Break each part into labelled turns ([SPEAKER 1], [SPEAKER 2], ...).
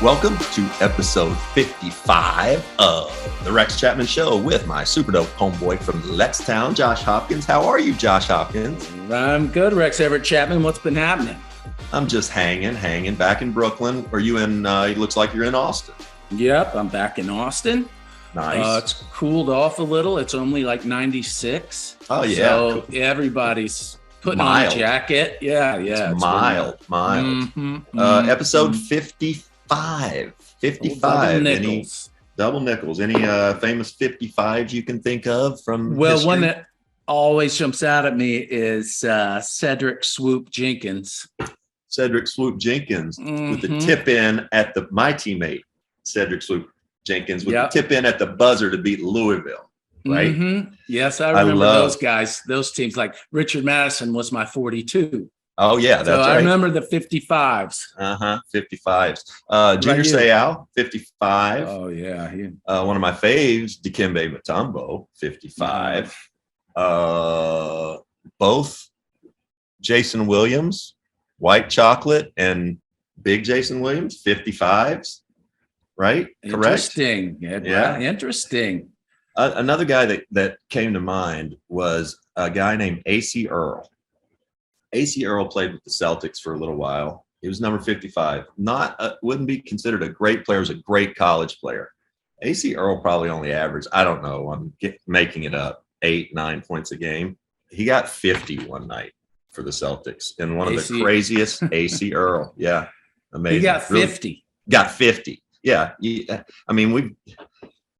[SPEAKER 1] Welcome to episode 55 of the Rex Chapman Show with my super dope homeboy from Lextown, Josh Hopkins. How are you, Josh Hopkins?
[SPEAKER 2] I'm good, Rex Everett Chapman. What's been happening?
[SPEAKER 1] I'm just hanging back in Brooklyn. Are you in, it looks like you're in Austin.
[SPEAKER 2] Yep, I'm back in Austin.
[SPEAKER 1] Nice.
[SPEAKER 2] It's cooled off a little. It's only like 96.
[SPEAKER 1] Oh, yeah.
[SPEAKER 2] So everybody's putting on a jacket. Yeah.
[SPEAKER 1] It's mild. Episode 55. 55. Double nickels. Any famous 55s you can think of from history?
[SPEAKER 2] One that always jumps out at me is Cedric Swoop Jenkins.
[SPEAKER 1] Cedric Swoop Jenkins with the tip in at my teammate, Cedric Swoop Jenkins, with the tip in at the buzzer to beat Louisville. Right?
[SPEAKER 2] Mm-hmm. Yes, I remember those guys, those teams. Like Richard Madison was my 42.
[SPEAKER 1] Oh, yeah, that's right.
[SPEAKER 2] I remember the 55s.
[SPEAKER 1] 55s. Junior Seau, 55.
[SPEAKER 2] Oh, yeah.
[SPEAKER 1] One of my faves, Dikembe Mutombo, 55. Both Jason Williams, White Chocolate, and Big Jason Williams, 55s. Right?
[SPEAKER 2] Interesting.
[SPEAKER 1] Correct?
[SPEAKER 2] Yeah. Interesting.
[SPEAKER 1] Another guy that came to mind was a guy named A.C. Earl. A.C. Earl played with the Celtics for a little while. He was number 55. Wouldn't be considered a great player. Was a great college player. A.C. Earl probably only averaged, I don't know, I'm making it up, 8-9 points a game. He got 50 one night for the Celtics. And one of the craziest, A.C. Earl. Yeah, amazing.
[SPEAKER 2] He got 50.
[SPEAKER 1] Really, got 50. Yeah.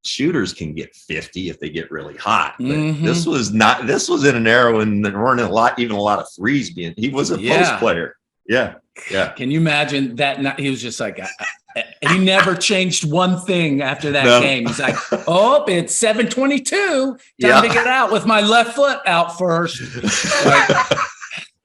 [SPEAKER 1] Shooters can get 50 if they get really hot. But this was in an era when there weren't a lot of threes being. He was a post player. Yeah.
[SPEAKER 2] Can you imagine that? He was just like, he never changed one thing after that game. He's like, oh, it's 7:22. Time to get out with my left foot out first.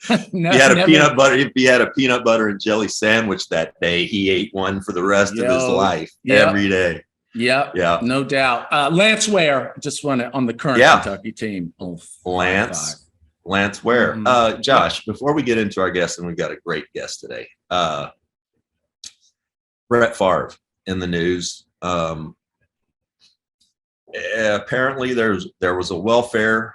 [SPEAKER 1] He had a peanut butter. If he had a peanut butter and jelly sandwich that day, he ate one for the rest of his life every day.
[SPEAKER 2] Yeah, no doubt. Lance Ware just won it on the current Kentucky team. Oh,
[SPEAKER 1] Lance Ware. Josh, before we get into our guest, and we've got a great guest today, Brett Favre in the news. Apparently, there was a welfare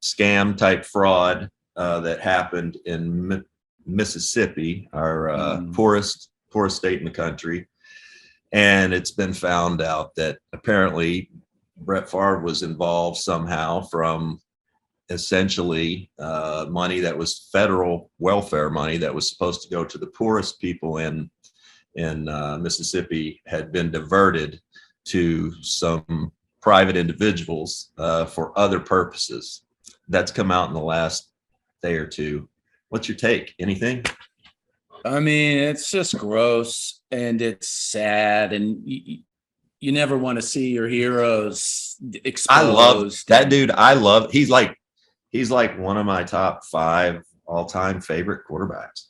[SPEAKER 1] scam type fraud that happened in Mississippi, our poorest state in the country. And it's been found out that apparently Brett Favre was involved somehow from essentially money that was federal welfare money that was supposed to go to the poorest people in Mississippi had been diverted to some private individuals for other purposes. That's come out in the last day or two. What's your take? Anything?
[SPEAKER 2] I mean, it's just gross and it's sad, and you never want to see your heroes exposed.
[SPEAKER 1] I love that dude. He's like one of my top 5 all-time favorite quarterbacks.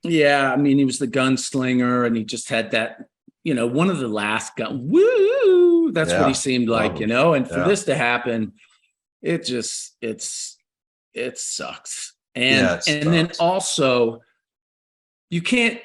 [SPEAKER 2] Yeah, I mean, he was the gunslinger, and he just had that, one of the last gun. Woo! That's what he seemed like, And for this to happen, it sucks. And then also, you can't,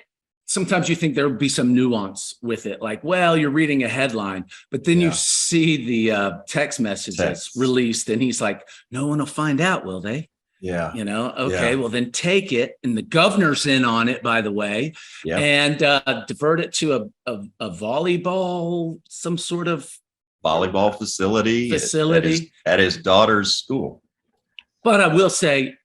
[SPEAKER 2] sometimes you think there would be some nuance with it. Like, well, you're reading a headline, but then you see the text message that's released, and he's like, no one will find out, will they?
[SPEAKER 1] Yeah.
[SPEAKER 2] Okay, well then take it. And the governor's in on it, by the way, and divert it to a volleyball, some sort of
[SPEAKER 1] volleyball facility at his daughter's school.
[SPEAKER 2] But I will say,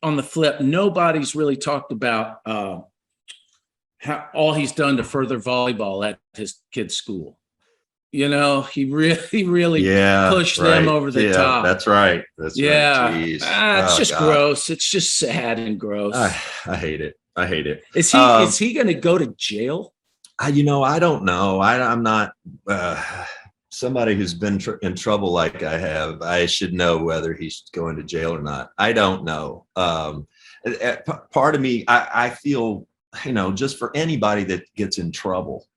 [SPEAKER 2] on the flip, nobody's really talked about how all he's done to further volleyball at his kid's school. He really pushed them over the top.
[SPEAKER 1] That's right. Right.
[SPEAKER 2] Jeez. It's just gross. It's just sad and gross.
[SPEAKER 1] I hate it.
[SPEAKER 2] Is he going to go to jail?
[SPEAKER 1] I don't know. I'm not somebody who's been in trouble like I have. I should know whether he's going to jail or not. I don't know. Part of me, I feel, just for anybody that gets in trouble,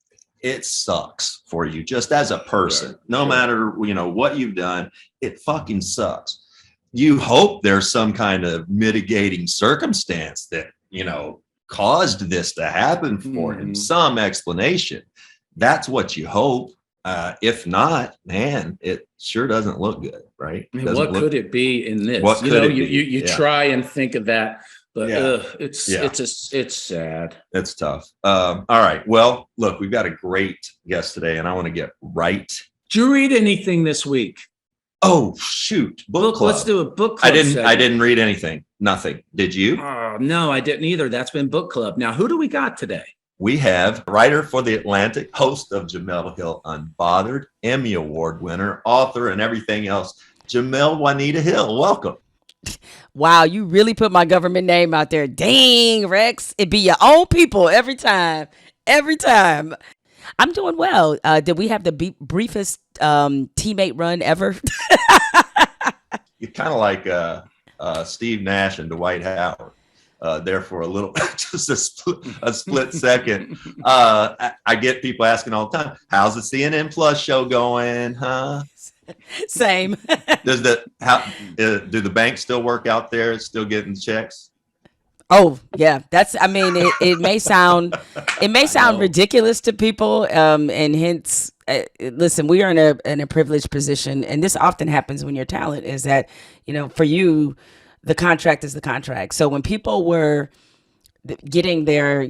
[SPEAKER 1] it sucks for you just as a person. No matter, what you've done, it fucking sucks. You hope there's some kind of mitigating circumstance that, caused this to happen for him, some explanation. That's what you hope. If not, man, it sure doesn't look good, right?
[SPEAKER 2] What could it be in this?
[SPEAKER 1] What could it be?
[SPEAKER 2] You try and think of that, but it's sad.
[SPEAKER 1] It's tough. All right. Well, look, we've got a great guest today, and I want to get right.
[SPEAKER 2] Did you read anything this week?
[SPEAKER 1] Oh, shoot. Book club.
[SPEAKER 2] Let's do a book club.
[SPEAKER 1] I didn't read anything. Nothing. Did you?
[SPEAKER 2] No, I didn't either. That's been book club. Now, who do we got today?
[SPEAKER 1] We have writer for The Atlantic, host of Jemele Hill Unbothered, Emmy Award winner, author, and everything else, Jemele Hill. Welcome.
[SPEAKER 3] Wow, you really put my government name out there. Dang, Rex. It be your own people every time. Every time. I'm doing well. Did we have the briefest teammate run ever?
[SPEAKER 1] You're kind of like Steve Nash and Dwight Howard. There for a little, just a split second. I get people asking all the time, how's the CNN Plus show going, huh?
[SPEAKER 3] Same.
[SPEAKER 1] Do the banks still work out there, still getting checks?
[SPEAKER 3] Oh, yeah. It may sound ridiculous to people. And hence, listen, we are in a privileged position. And this often happens when you're talent, is that, for you, the contract is the contract. So when people were getting their,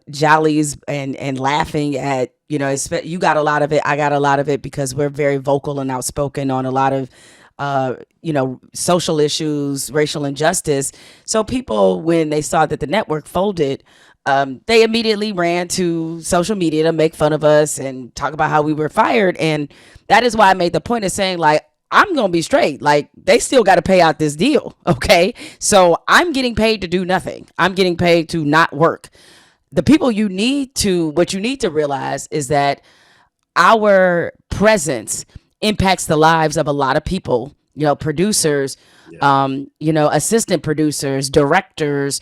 [SPEAKER 3] jollies and laughing at, you got a lot of it, I got a lot of it, because we're very vocal and outspoken on a lot of, social issues, racial injustice. So people, when they saw that the network folded, they immediately ran to social media to make fun of us and talk about how we were fired. And that is why I made the point of saying, like, I'm going to be straight. Like, they still got to pay out this deal. Okay. So I'm getting paid to do nothing. I'm getting paid to not work. The people what you need to realize is that our presence impacts the lives of a lot of people, producers, assistant producers, directors,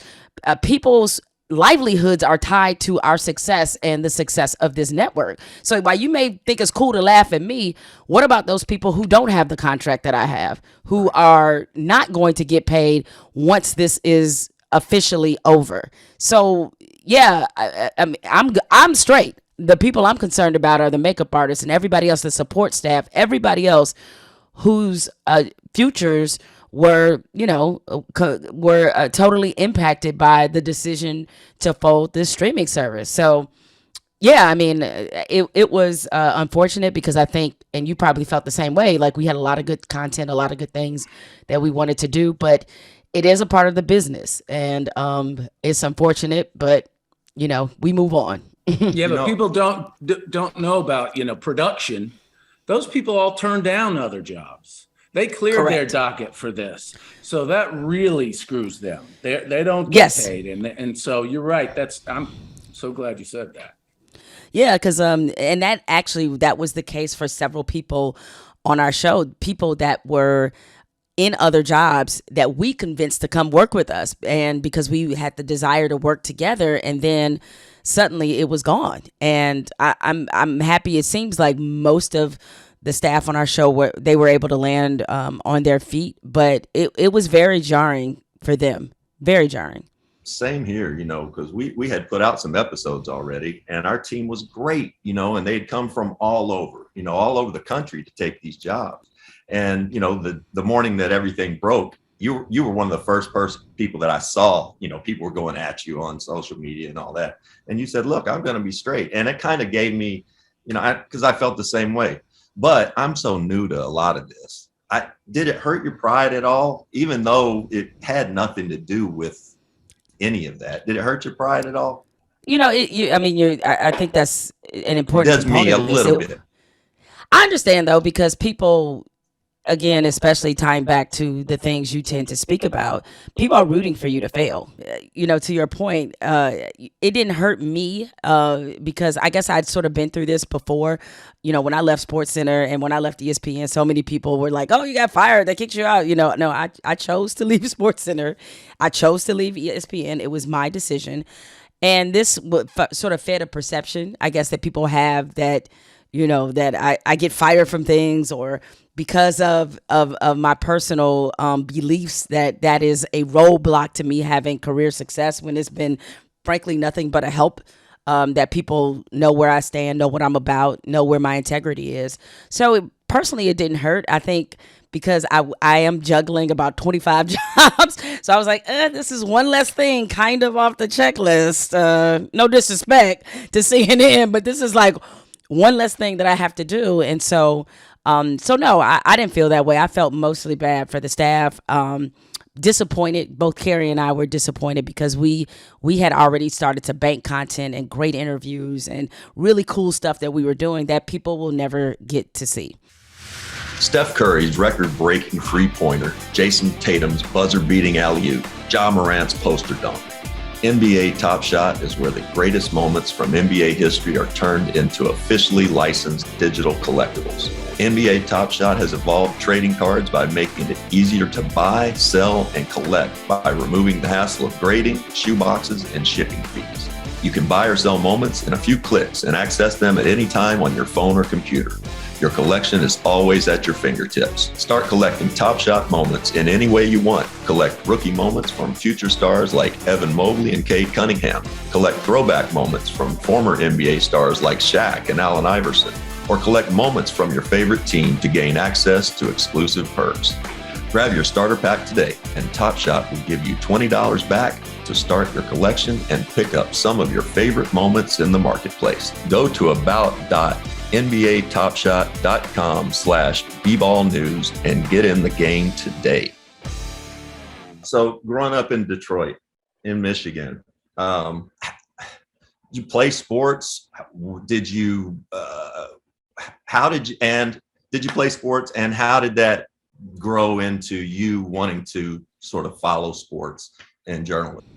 [SPEAKER 3] people's livelihoods are tied to our success and the success of this network. So while you may think it's cool to laugh at me, what about those people who don't have the contract that I have, who are not going to get paid once this is officially over? So yeah, I'm straight. The people I'm concerned about are the makeup artists and everybody else, the support staff, everybody else whose futures were totally impacted by the decision to fold this streaming service. So yeah, it was unfortunate, because I think, and you probably felt the same way, like we had a lot of good content, a lot of good things that we wanted to do, but it is a part of the business, and it's unfortunate, but we move on.
[SPEAKER 2] Yeah, but people don't know about, production. Those people all turn down other jobs. They cleared their docket for this. So that really screws them. They don't get paid. And so you're right. I'm so glad you said that.
[SPEAKER 3] Yeah, because and that was the case for several people on our show, people that were in other jobs that we convinced to come work with us, and because we had the desire to work together, and then suddenly it was gone. And I'm happy. It seems like most of the staff on our show were able to land on their feet, but it was very jarring for them. Very jarring.
[SPEAKER 1] Same here, because we had put out some episodes already, and our team was great, and they'd come from all over the country to take these jobs. And, the morning that everything broke, you were one of the first people that I saw, people were going at you on social media and all that. And you said, look, I'm going to be straight. And it kind of gave me, because I felt the same way. But I'm so new to a lot of this. Did it hurt your pride at all? Even though it had nothing to do with any of that. Did it hurt your pride at all?
[SPEAKER 3] I think that's an important component.
[SPEAKER 1] It does me a little bit.
[SPEAKER 3] I understand, though, because people, again, especially tying back to the things you tend to speak about, people are rooting for you to fail. To your point, it didn't hurt me because I guess I'd sort of been through this before. When I left SportsCenter and when I left ESPN, so many people were like, "Oh, you got fired. They kicked you out." No, I chose to leave SportsCenter. I chose to leave ESPN. It was my decision. And this sort of fed a perception, I guess, that people have that, that I get fired from things, or because of my personal beliefs, that is a roadblock to me having career success, when it's been frankly nothing but a help. That people know where I stand, know what I'm about, know where my integrity is. So personally, it didn't hurt. I think because I am juggling about 25 jobs. So I was like, this is one less thing kind of off the checklist. No disrespect to CNN, but this is like one less thing that I have to do. And so no, I didn't feel that way. I felt mostly bad for the staff. Disappointed. Both Carrie and I were disappointed because we had already started to bank content and great interviews and really cool stuff that we were doing that people will never get to see.
[SPEAKER 1] Steph Curry's record-breaking three-pointer, Jason Tatum's buzzer-beating alley-oop, Ja Morant's poster dunk. NBA Top Shot is where the greatest moments from NBA history are turned into officially licensed digital collectibles. NBA Top Shot has evolved trading cards by making it easier to buy, sell, and collect by removing the hassle of grading, shoe boxes, and shipping fees. You can buy or sell moments in a few clicks and access them at any time on your phone or computer. Your collection is always at your fingertips. Start collecting Top Shot moments in any way you want. Collect rookie moments from future stars like Evan Mobley and Cade Cunningham. Collect throwback moments from former NBA stars like Shaq and Allen Iverson. Or collect moments from your favorite team to gain access to exclusive perks. Grab your starter pack today, and Top Shot will give you $20 back to start your collection and pick up some of your favorite moments in the marketplace. Go to about.nbatopshot.com/bballnews and get in the game today. So growing up in Detroit, in Michigan, did you play sports? Did you play sports, and how did that grow into you wanting to sort of follow sports and journalism?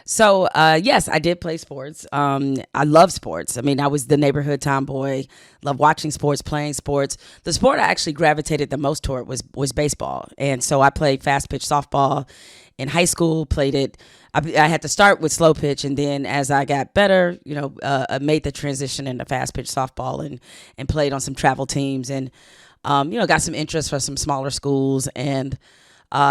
[SPEAKER 3] So, yes, I did play sports. I love sports. I mean, I was the neighborhood tomboy, loved watching sports, playing sports. The sport I actually gravitated the most toward was baseball. And so I played fast pitch softball in high school, played it. I had to start with slow pitch, and then as I got better, I made the transition into fast pitch softball and played on some travel teams, and got some interest from some smaller schools. And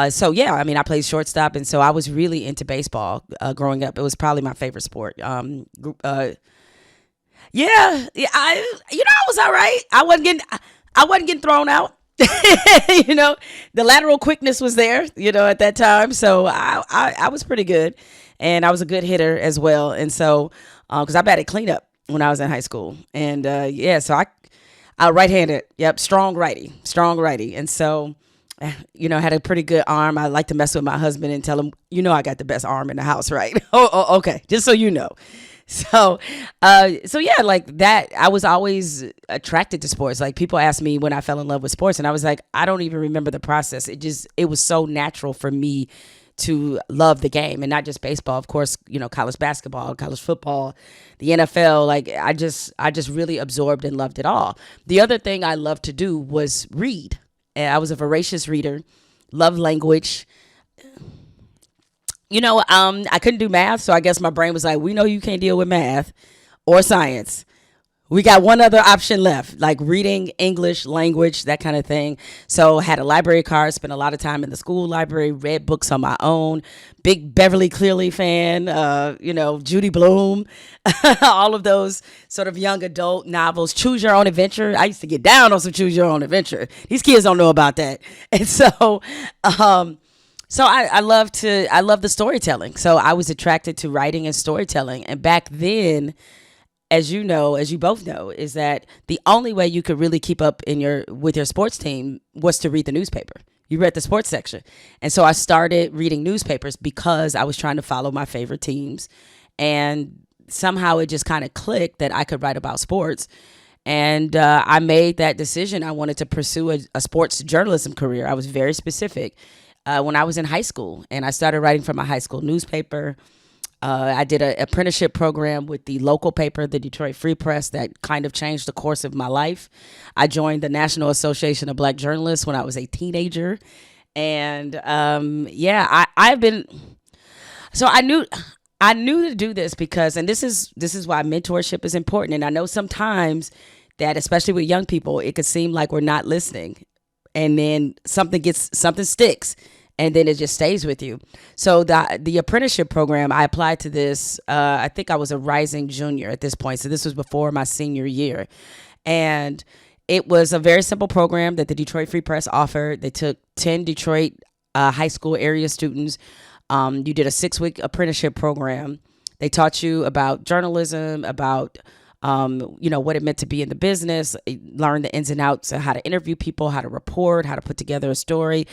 [SPEAKER 3] so yeah, I mean, I played shortstop, and so I was really into baseball growing up. It was probably my favorite sport. I was all right. I wasn't getting thrown out. The lateral quickness was there, at that time. So I was pretty good, and I was a good hitter as well. And so, cause I batted cleanup when I was in high school, and so I right-handed. Yep. Strong righty. And so, had a pretty good arm. I like to mess with my husband and tell him, I got the best arm in the house, right? Oh, okay. Just so you know. So yeah, like that, I was always attracted to sports. Like, people ask me when I fell in love with sports, and I was like, I don't even remember the process. It was so natural for me to love the game, and not just baseball, of course, college basketball, college football, the NFL. Like, I just really absorbed and loved it all. The other thing I loved to do was read. And I was a voracious reader, loved language. I couldn't do math, so I guess my brain was like, we know you can't deal with math or science. We got one other option left, like reading, English, language, that kind of thing. So had a library card, spent a lot of time in the school library, read books on my own. Big Beverly Cleary fan, Judy Blume, all of those sort of young adult novels. Choose Your Own Adventure. I used to get down on some Choose Your Own Adventure. These kids don't know about that. And so, I love the storytelling. So I was attracted to writing and storytelling. And back then, as you both know, is that the only way you could really keep up with your sports team was to read the newspaper. You read the sports section. And so I started reading newspapers because I was trying to follow my favorite teams. And somehow it just kind of clicked that I could write about sports. And I made that decision. I wanted to pursue a sports journalism career. I was very specific when I was in high school. And I started writing for my high school newspaper. I did an apprenticeship program with the local paper, the Detroit Free Press, that kind of changed the course of my life. I joined the National Association of Black Journalists when I was a teenager. And I knew to do this because, and this is why mentorship is important. And I know sometimes that especially with young people, it could seem like we're not listening, and then something sticks, and then it just stays with you. So the apprenticeship program, I applied to this. I think I was a rising junior at this point, so this was before my senior year, and it was a very simple program that the Detroit Free Press offered. They took 10 Detroit high school area students. You did a 6-week apprenticeship program. They taught you about journalism, about what it meant to be in the business, learn the ins and outs of how to interview people, how to report, how to put together a story.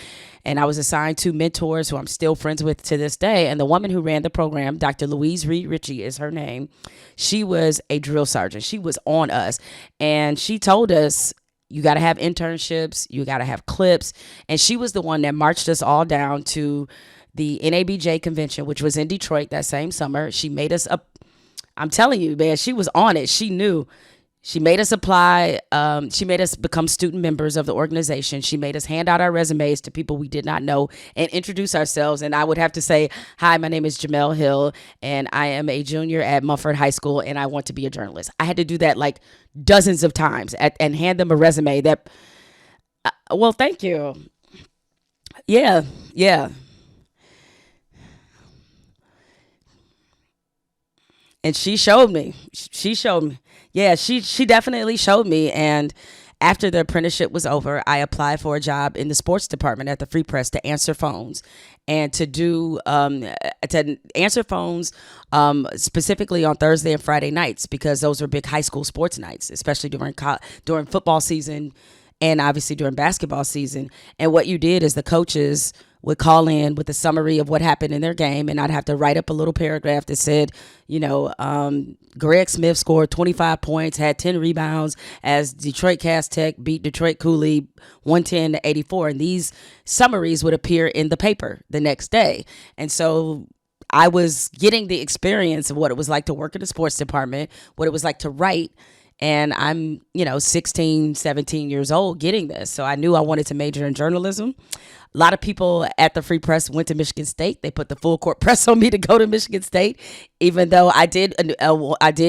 [SPEAKER 3] And I was assigned 2 mentors who I'm still friends with to this day. And the woman who ran the program, Dr. Louise Reed Ritchie is her name. She was a drill sergeant. She was on us. And she told us, you got to have internships, you got to have clips. And she was the one that marched us all down to the NABJ convention, which was in Detroit that same summer. She made us up. I'm telling you, man, she was on it. She knew. She made us apply. She made us become student members of the organization. She made us hand out our resumes to people we did not know and introduce ourselves. And I would have to say, hi, my name is Jemele Hill, and I am a junior at Mumford High School, and I want to be a journalist. I had to do that like dozens of times and hand them a resume that, well, thank you. Yeah. And she showed me. Yeah, she definitely showed me. And after the apprenticeship was over, I applied for a job in the sports department at the Free Press to answer phones and to answer phones specifically on Thursday and Friday nights, because those were big high school sports nights, especially during football season and obviously during basketball season. And what you did is the coaches would call in with a summary of what happened in their game, and I'd have to write up a little paragraph that said, Greg Smith scored 25 points, had 10 rebounds as Detroit Cass Tech beat Detroit Cooley 110-84. And these summaries would appear in the paper the next day. And so I was getting the experience of what it was like to work in the sports department, what it was like to write. And I'm, 16, 17 years old getting this. So I knew I wanted to major in journalism. A lot of people at the Free Press went to Michigan State. They put the full court press on me to go to Michigan State, even though I did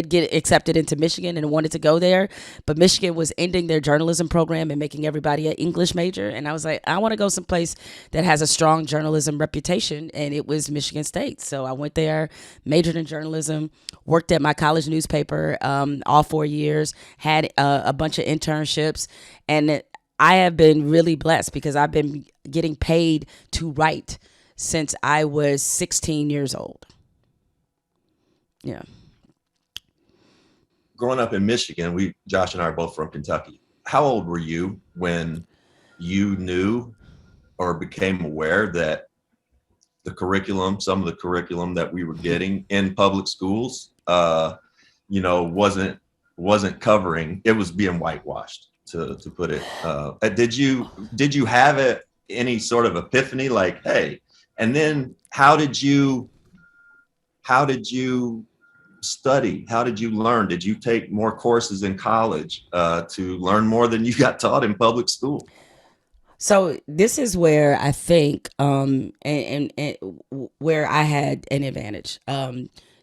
[SPEAKER 3] get accepted into Michigan and wanted to go there. But Michigan was ending their journalism program and making everybody an English major. And I was like, I want to go someplace that has a strong journalism reputation. And it was Michigan State. So I went there, majored in journalism, worked at my college newspaper all 4 years, had a bunch of internships. And I have been really blessed because I've been getting paid to write since I was 16 years old. Yeah.
[SPEAKER 1] Growing up in Michigan, Josh and I are both from Kentucky. How old were you when you knew or became aware that some of the curriculum that we were getting in public schools, wasn't covering, it was being whitewashed? To put it, did you have any sort of epiphany, like, hey? And then how did you study? How did you learn? Did you take more courses in college to learn more than you got taught in public school?
[SPEAKER 3] So this is where I think, and where I had an advantage.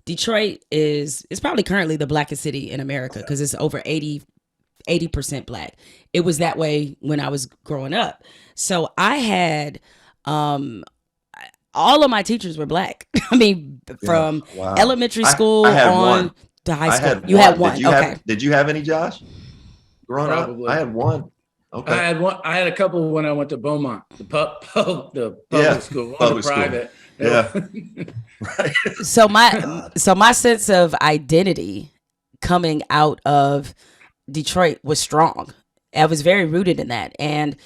[SPEAKER 3] Detroit is probably currently the blackest city in America because it's over 80% black. It was that way when I was growing up. So I had all of my teachers were black. I mean, from elementary school on to high school. You had one.
[SPEAKER 1] Did you have any, Josh? Growing up, I had one. Okay.
[SPEAKER 2] I had one. I had a couple when I went to Beaumont, the public school,
[SPEAKER 1] public
[SPEAKER 2] private.
[SPEAKER 1] School. Yeah. Right.
[SPEAKER 3] So my sense of identity coming out of Detroit was strong. I was very rooted in that. And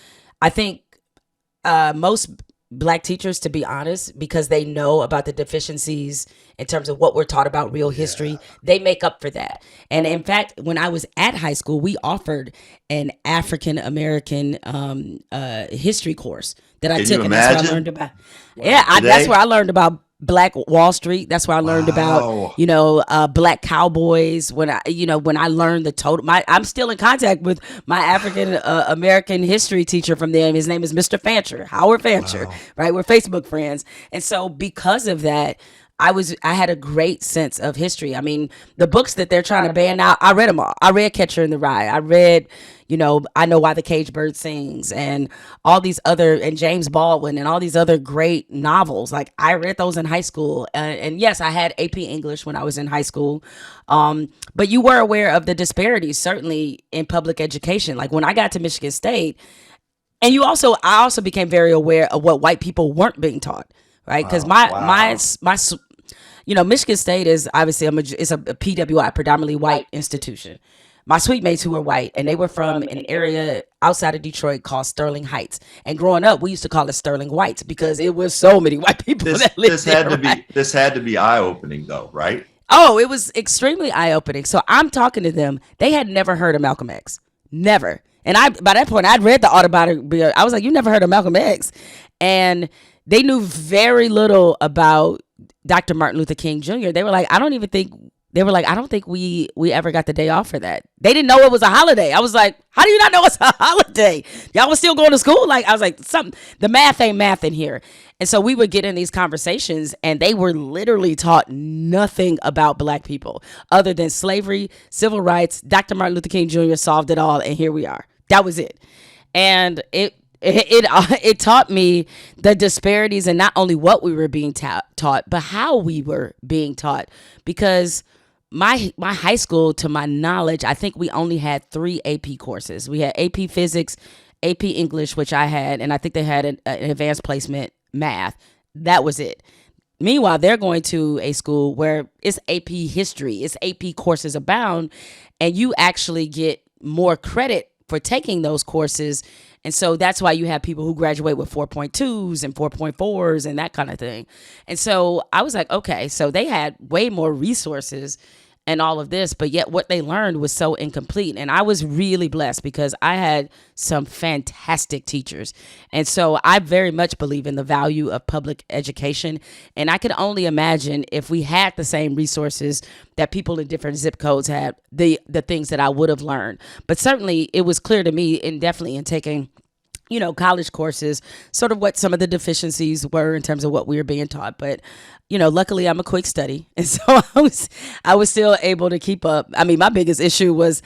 [SPEAKER 3] I think most black teachers, to be honest, because they know about the deficiencies in terms of what we're taught about real history, they make up for that. And in fact, when I was at high school, we offered an African American history course that I took. And that's what I learned about. Yeah, that's where I learned about Black Wall Street. That's where I learned about, black cowboys. When I learned the total, I'm still in contact with my African American history teacher from there. His name is Mr. Fancher, Howard Fancher, right? We're Facebook friends. And so because of that, I had a great sense of history. I mean, the books that they're trying to ban now, I read them all. I read Catcher in the Rye. I read, I Know Why the Caged Bird Sings, and all these other, and James Baldwin, and all these other great novels. Like, I read those in high school. And yes, I had AP English when I was in high school. But you were aware of the disparities, certainly in public education. Like, when I got to Michigan State, and I also became very aware of what white people weren't being taught, right? Because Michigan State is obviously it's a PWI, predominantly white institution. My suite mates who were white, and they were from an area outside of Detroit called Sterling Heights. And growing up, we used to call it Sterling Whites because it was so many white people that lived there.
[SPEAKER 1] This had to be eye-opening, though, right?
[SPEAKER 3] Oh, it was extremely eye-opening. So I'm talking to them. They had never heard of Malcolm X. Never. And by that point, I'd read the autobiography. I was like, you never heard of Malcolm X? And they knew very little about Dr. Martin Luther King Jr. They were like, I don't think we ever got the day off for that. They didn't know it was a holiday. I was like, how do you not know it's a holiday? Y'all was still going to school? Like, I was like, the math ain't math in here. And so we would get in these conversations, and they were literally taught nothing about Black people other than slavery, civil rights. Dr. Martin Luther King Jr. solved it all, and here we are. That was it. And it taught me the disparities in not only what we were being taught, but how we were being taught. Because my high school, to my knowledge, I think we only had 3 AP courses. We had AP Physics, AP English, which I had, and I think they had an advanced placement math. That was it. Meanwhile, they're going to a school where it's AP History, it's AP courses abound, and you actually get more credit for taking those courses. And so that's why you have people who graduate with 4.2s and 4.4s and that kind of thing. And so I was like, okay, so they had way more resources and all of this, but yet what they learned was so incomplete. And I was really blessed because I had some fantastic teachers. And so I very much believe in the value of public education. And I could only imagine if we had the same resources that people in different zip codes had, the things that I would have learned. But certainly it was clear to me, and definitely in taking college courses, sort of what some of the deficiencies were in terms of what we were being taught. But, luckily I'm a quick study. And so I was still able to keep up. I mean, my biggest issue was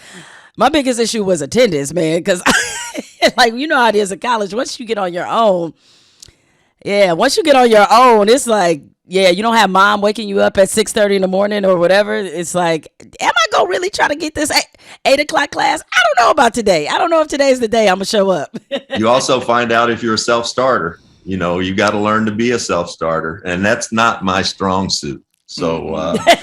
[SPEAKER 3] attendance, man. Cause like, how it is in college. Once you get on your own, it's like, you don't have mom waking you up at 6:30 in the morning or whatever. It's like, am I going to really try to get this 8 o'clock class? I don't know about today. I don't know if today's the day I'm going to show up.
[SPEAKER 1] You also find out if you're a self-starter. You got to learn to be a self-starter. And that's not my strong suit. So
[SPEAKER 2] that's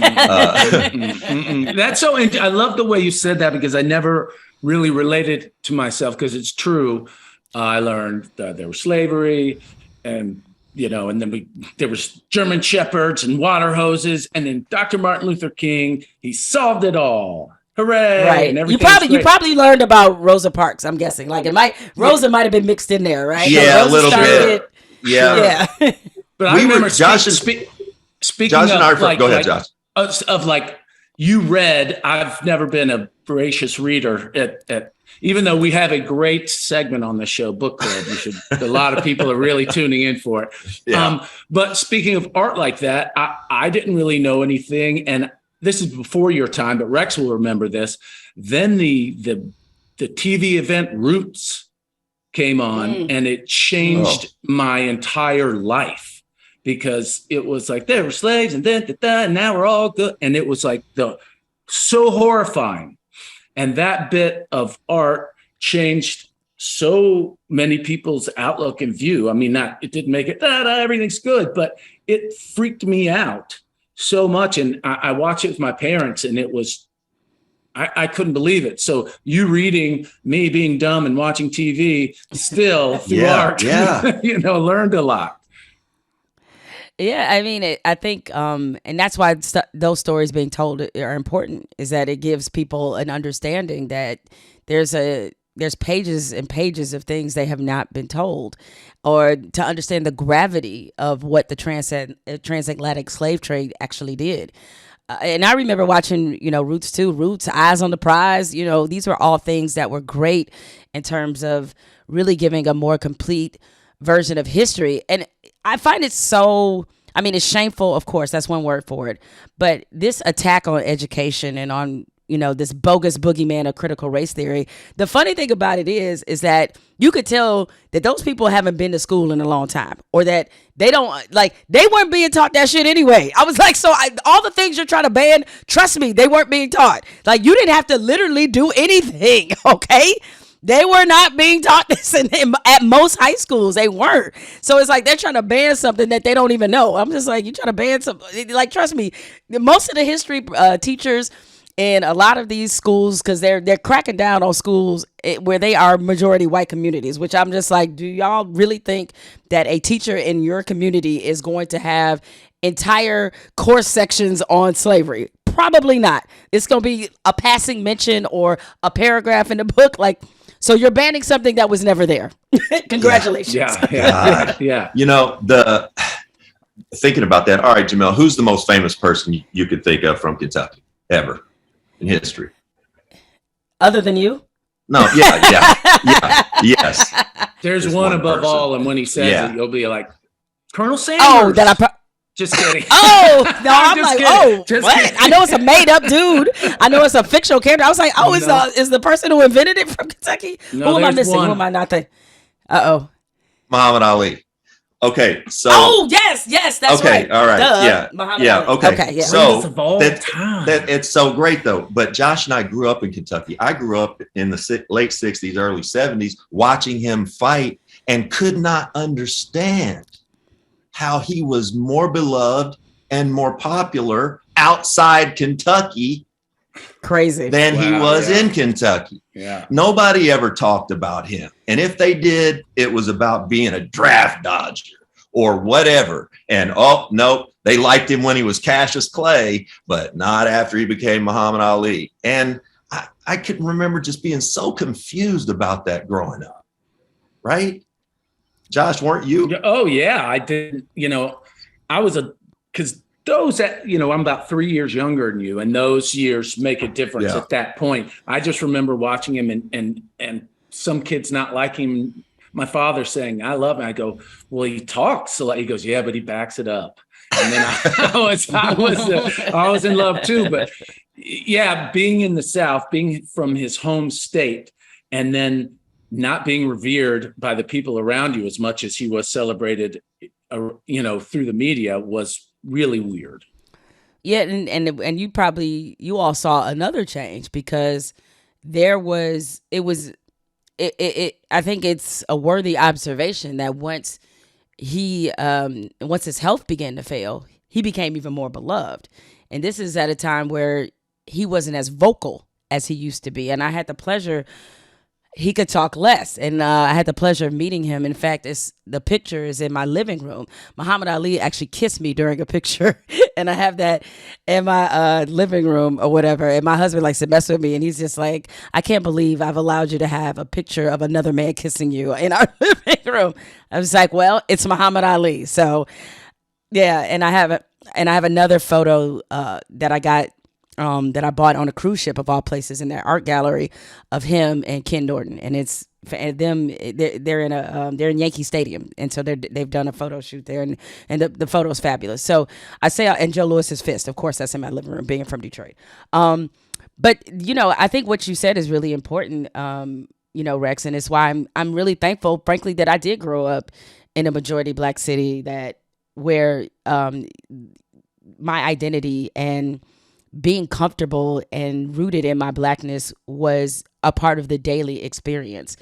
[SPEAKER 2] so interesting. I love the way you said that because I never really related to myself because it's true. I learned there was slavery and and then there was German shepherds and water hoses, and then Dr. Martin Luther King, he solved it all. Hooray! Right. And
[SPEAKER 3] you probably learned about Rosa Parks. I'm guessing Rosa might have been mixed in there, right?
[SPEAKER 1] Yeah, a little bit. Yeah.
[SPEAKER 2] But I remember speaking
[SPEAKER 1] Josh and I. Go ahead, Josh.
[SPEAKER 2] Of like you read. I've never been a voracious reader at. Even though we have a great segment on the show, Book Club, a lot of people are really tuning in for it. Yeah. But speaking of art like that, I didn't really know anything. And this is before your time, but Rex will remember this. Then the TV event Roots came on and it changed my entire life because it was like, there were slaves and then, and now we're all good. And it was like so horrifying. And that bit of art changed so many people's outlook and view. I mean, it didn't make it, everything's good, but it freaked me out so much. And I watched it with my parents and it was, I couldn't believe it. So you reading, me being dumb and watching TV still through art, learned a lot.
[SPEAKER 3] Yeah, I mean, I think, and that's why those stories being told are important, is that it gives people an understanding that there's pages and pages of things they have not been told, or to understand the gravity of what the transatlantic slave trade actually did. And I remember watching, Roots 2, Roots, Eyes on the Prize. These were all things that were great in terms of really giving a more complete version of history. And I find it so, I mean, it's shameful, of course, that's one word for it. But this attack on education and on, this bogus boogeyman of critical race theory. The funny thing about it is that you could tell that those people haven't been to school in a long time, or that they weren't being taught that shit anyway. I was like, all the things you're trying to ban, trust me, they weren't being taught. Like, you didn't have to literally do anything, okay? They were not being taught this at most high schools. They weren't. So it's like they're trying to ban something that they don't even know. I'm just like, you trying to ban something? Like, trust me, most of the history teachers in a lot of these schools, because they're cracking down on schools where they are majority white communities, which I'm just like, do y'all really think that a teacher in your community is going to have entire course sections on slavery? Probably not. It's going to be a passing mention or a paragraph in the book. Like, so you're banning something that was never there. Congratulations.
[SPEAKER 2] Yeah.
[SPEAKER 1] Thinking about that. All right, Jemele, who's the most famous person you could think of from Kentucky ever in history?
[SPEAKER 3] Other than you?
[SPEAKER 1] No, yes.
[SPEAKER 2] There's one above person. All, and when he says it, you'll be like, Colonel Sanders.
[SPEAKER 3] Oh,
[SPEAKER 2] just kidding.
[SPEAKER 3] Oh, no, I'm like,
[SPEAKER 2] kidding.
[SPEAKER 3] What? Kidding. I know it's a made up dude. I know it's a fictional character. I was like, is the person who invented it from Kentucky?
[SPEAKER 2] No,
[SPEAKER 3] who am I missing? Who am I not thinking?
[SPEAKER 1] Muhammad Ali. Okay, so.
[SPEAKER 3] Oh, yes, that's right.
[SPEAKER 1] Okay, all right.
[SPEAKER 3] Duh.
[SPEAKER 1] Yeah, okay.
[SPEAKER 3] Okay, yeah.
[SPEAKER 1] So
[SPEAKER 2] that
[SPEAKER 1] it's so great though. But Josh and I grew up in Kentucky. I grew up in the late 60s, early 70s, watching him fight and could not understand how he was more beloved and more popular outside Kentucky than he was in Kentucky.
[SPEAKER 2] Yeah.
[SPEAKER 1] Nobody ever talked about him. And if they did, it was about being a draft dodger or whatever. And no, they liked him when he was Cassius Clay, but not after he became Muhammad Ali. And I could remember just being so confused about that growing up. Right? Josh, weren't you?
[SPEAKER 2] Oh, yeah. I did. Because those, I'm about 3 years younger than you, and those years make a difference at that point. I just remember watching him and some kids not liking him. My father saying, I love him. I go, well, he talks a lot. He goes, yeah, but he backs it up. And then I was in love too. But yeah, being in the South, being from his home state, and then not being revered by the people around you as much as he was celebrated, through the media was really weird.
[SPEAKER 3] Yeah, and you all saw another change, because I think it's a worthy observation that once his health began to fail, he became even more beloved. And this is at a time where he wasn't as vocal as he used to be. And I had the pleasure, he could talk less. And I had the pleasure of meeting him. In fact, the picture is in my living room. Muhammad Ali actually kissed me during a picture. And I have that in my living room or whatever. And my husband likes to mess with me. And he's just like, I can't believe I've allowed you to have a picture of another man kissing you in our living room. I was like, well, it's Muhammad Ali. So, yeah. And I have another photo that I got that I bought on a cruise ship of all places in their art gallery of him and Ken Norton, and it's them. They're in Yankee Stadium, and so they've done a photo shoot there, and the photo is fabulous. So I say, and Joe Lewis's fist, of course, that's in my living room, being from Detroit. But I think what you said is really important, Rex, and it's why I'm really thankful, frankly, that I did grow up in a majority Black city where my identity and being comfortable and rooted in my Blackness was a part of the daily experience.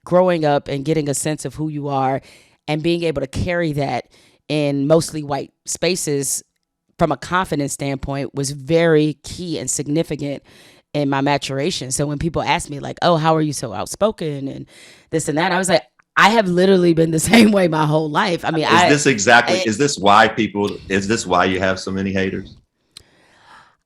[SPEAKER 3] Growing up and getting a sense of who you are and being able to carry that in mostly white spaces from a confidence standpoint was very key and significant in my maturation. So when people ask me like, oh, how are you so outspoken and this and that, I was like, I have literally been the same way my whole life. I mean, is this why you have so many haters?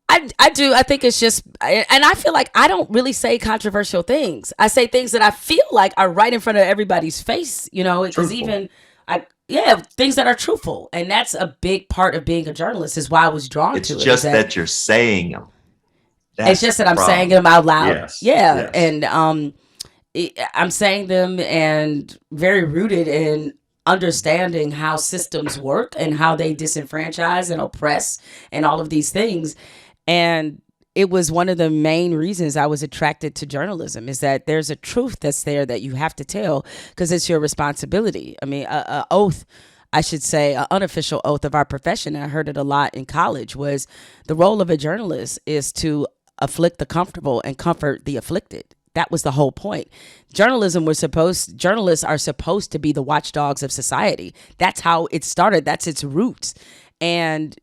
[SPEAKER 3] I do. I think it's just, and I feel like I don't really say controversial things. I say things that I feel like are right in front of everybody's face, because things that are truthful. And that's a big part of being a journalist, is why I was drawn to it.
[SPEAKER 1] It's just that you're saying them.
[SPEAKER 3] It's just that I'm saying them out loud.
[SPEAKER 1] Yes.
[SPEAKER 3] Yeah.
[SPEAKER 1] Yes.
[SPEAKER 3] And I'm saying them and very rooted in understanding how systems work and how they disenfranchise and oppress and all of these things. And it was one of the main reasons I was attracted to journalism, is that there's a truth that's there that you have to tell because it's your responsibility. I mean, a oath, I should say, an unofficial oath of our profession, and I heard it a lot in college, was the role of a journalist is to afflict the comfortable and comfort the afflicted. That was the whole point. Journalists are supposed to be the watchdogs of society. That's how it started. That's its roots. And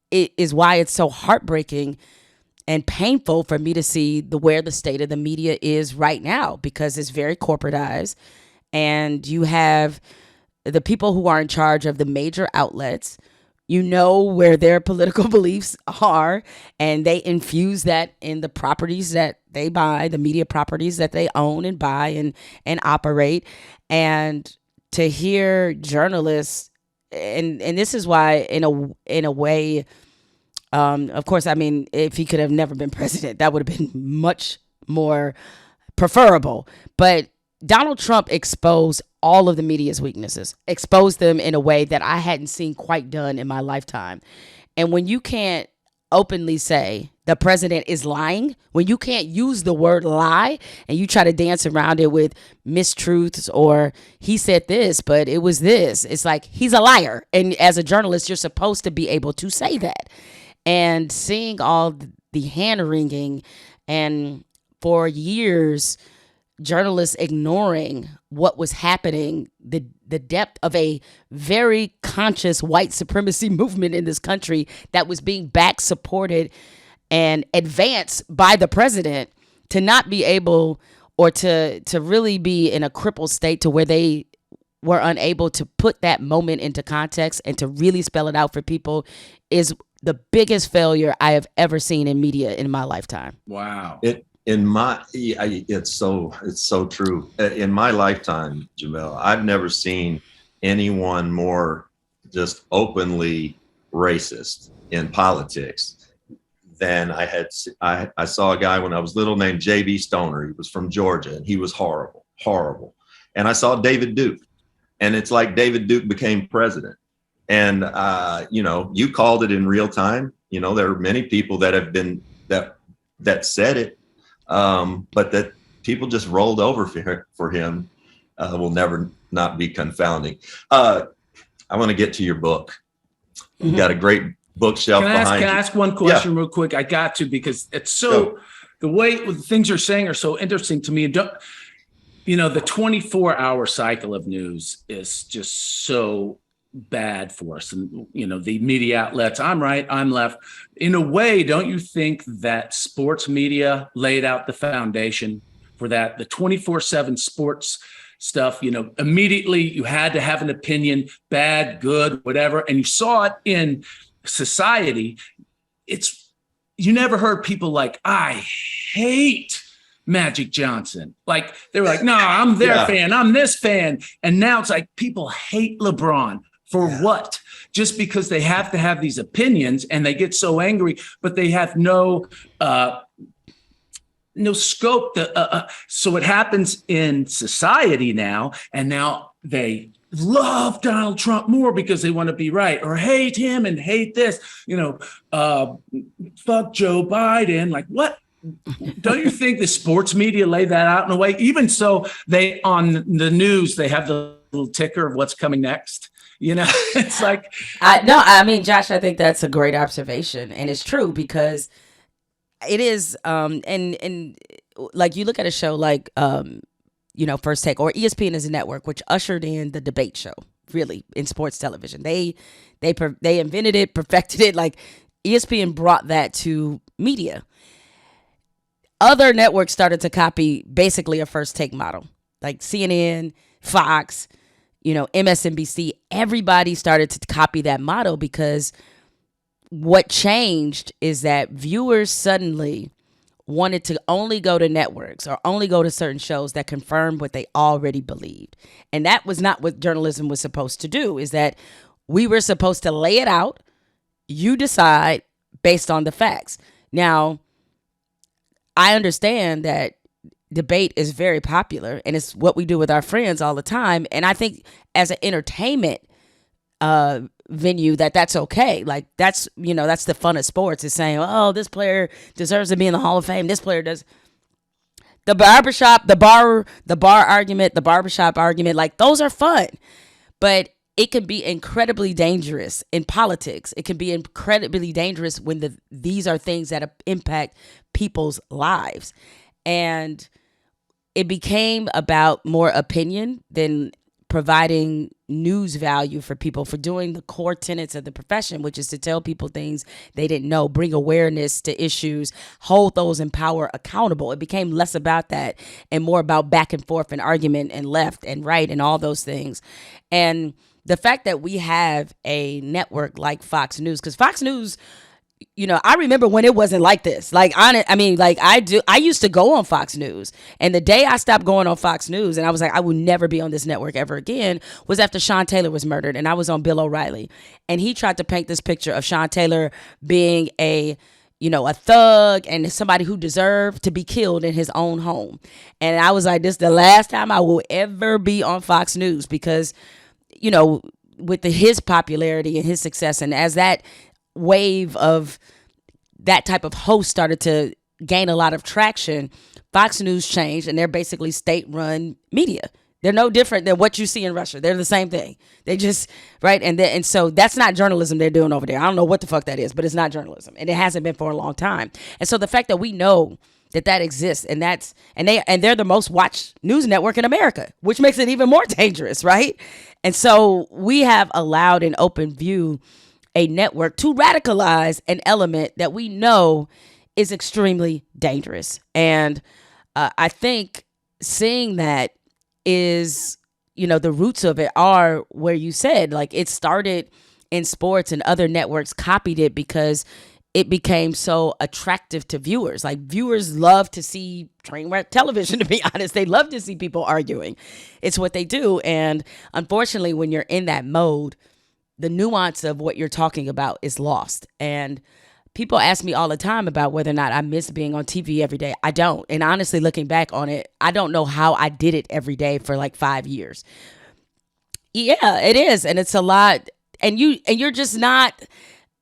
[SPEAKER 3] it is why it's so heartbreaking and painful for me to see where the state of the media is right now, because it's very corporatized, and you have the people who are in charge of the major outlets, you know, where their political beliefs are, and they infuse that in the properties that they buy, the media properties that they own and buy and operate. And to hear journalists, and this is why in a way, of course, I mean, if he could have never been president, that would have been much more preferable. But Donald Trump exposed all of the media's weaknesses, exposed them in a way that I hadn't seen quite done in my lifetime. And when you can't openly say the president is lying, when you can't use the word lie and you try to dance around it with mistruths or he said this, but it was this, it's like he's a liar. And as a journalist, you're supposed to be able to say that. And seeing all the hand-wringing and for years, journalists ignoring what was happening, the depth of a very conscious white supremacy movement in this country that was being backed, supported, and advanced by the president, to not be able or to really be in a crippled state to where they were unable to put that moment into context and to really spell it out for people is the biggest failure I have ever seen in media in my lifetime.
[SPEAKER 2] Wow.
[SPEAKER 1] It's so true. In my lifetime, Jemele, I've never seen anyone more just openly racist in politics than I had. I saw a guy when I was little named J.B. Stoner. He was from Georgia, and he was horrible. And I saw David Duke, and it's like David Duke became president. And, you called it in real time. You know, there are many people that have been that said it, but that people just rolled over for him will never not be confounding. I want to get to your book. Mm-hmm. You got a great bookshelf behind you.
[SPEAKER 2] Can I ask one question real quick? I got to, because it's so, the way the things you're saying are so interesting to me. The 24-hour cycle of news is just so bad for us. And, the media outlets, I'm right, I'm left. In a way, don't you think that sports media laid out the foundation for that? The 24/7 sports stuff, immediately you had to have an opinion, bad, good, whatever. And you saw it in society. You never heard people like, I hate Magic Johnson. Like, they were like, no, I'm their fan, I'm this fan. And now it's like people hate LeBron. For what? Just because they have to have these opinions and they get so angry, but they have no scope. So it happens in society now, and now they love Donald Trump more because they want to be right, or hate him and hate this. Fuck Joe Biden. Like, what? Don't you think the sports media lay that out in a way? Even so, they on the news they have the little ticker of what's coming next. It's like
[SPEAKER 3] Josh, I think that's a great observation, and it's true because it is. And like you look at a show like First Take or ESPN as a network, which ushered in the debate show, really, in sports television. They invented it, perfected it. Like ESPN brought that to media. Other networks started to copy basically a First Take model, like CNN, Fox. MSNBC, everybody started to copy that model because what changed is that viewers suddenly wanted to only go to networks or only go to certain shows that confirmed what they already believed. And that was not what journalism was supposed to do, is that we were supposed to lay it out. You decide based on the facts. Now, I understand that debate is very popular, and it's what we do with our friends all the time. And I think as an entertainment venue that's okay. Like that's the fun of sports, is saying, oh, this player deserves to be in the Hall of Fame. This player does. The bar argument, the barbershop argument, like those are fun, but it can be incredibly dangerous in politics. It can be incredibly dangerous when these are things that impact people's lives. And it became about more opinion than providing news value for people, for doing the core tenets of the profession, which is to tell people things they didn't know, bring awareness to issues, hold those in power accountable. It became less about that and more about back and forth and argument and left and right and all those things. And the fact that we have a network like Fox News, because Fox News, I remember when it wasn't like this. Like, I used to go on Fox News, and the day I stopped going on Fox News and I was like, I will never be on this network ever again, was after Sean Taylor was murdered, and I was on Bill O'Reilly, and he tried to paint this picture of Sean Taylor being a thug and somebody who deserved to be killed in his own home. And I was like, this is the last time I will ever be on Fox News, because, with his popularity and his success, and as that wave of that type of host started to gain a lot of traction, Fox News changed, and they're basically state-run media. They're no different than what you see in Russia. They're the same thing. They just, right? And so that's not journalism they're doing over there. I don't know what the fuck that is, but it's not journalism, and it hasn't been for a long time. And so the fact that we know that exists, and they're the most watched news network in America, which makes it even more dangerous, right? And so we have allowed an open view, a network, to radicalize an element that we know is extremely dangerous. And I think seeing that is, the roots of it are where you said, like, it started in sports and other networks copied it because it became so attractive to viewers. Like, viewers love to see train wreck television, to be honest. They love to see people arguing. It's what they do. And unfortunately, when you're in that mode, the nuance of what you're talking about is lost. And people ask me all the time about whether or not I miss being on TV every day. I don't. And honestly, looking back on it, I don't know how I did it every day for like 5 years. Yeah, it is. And it's a lot. And you're just not,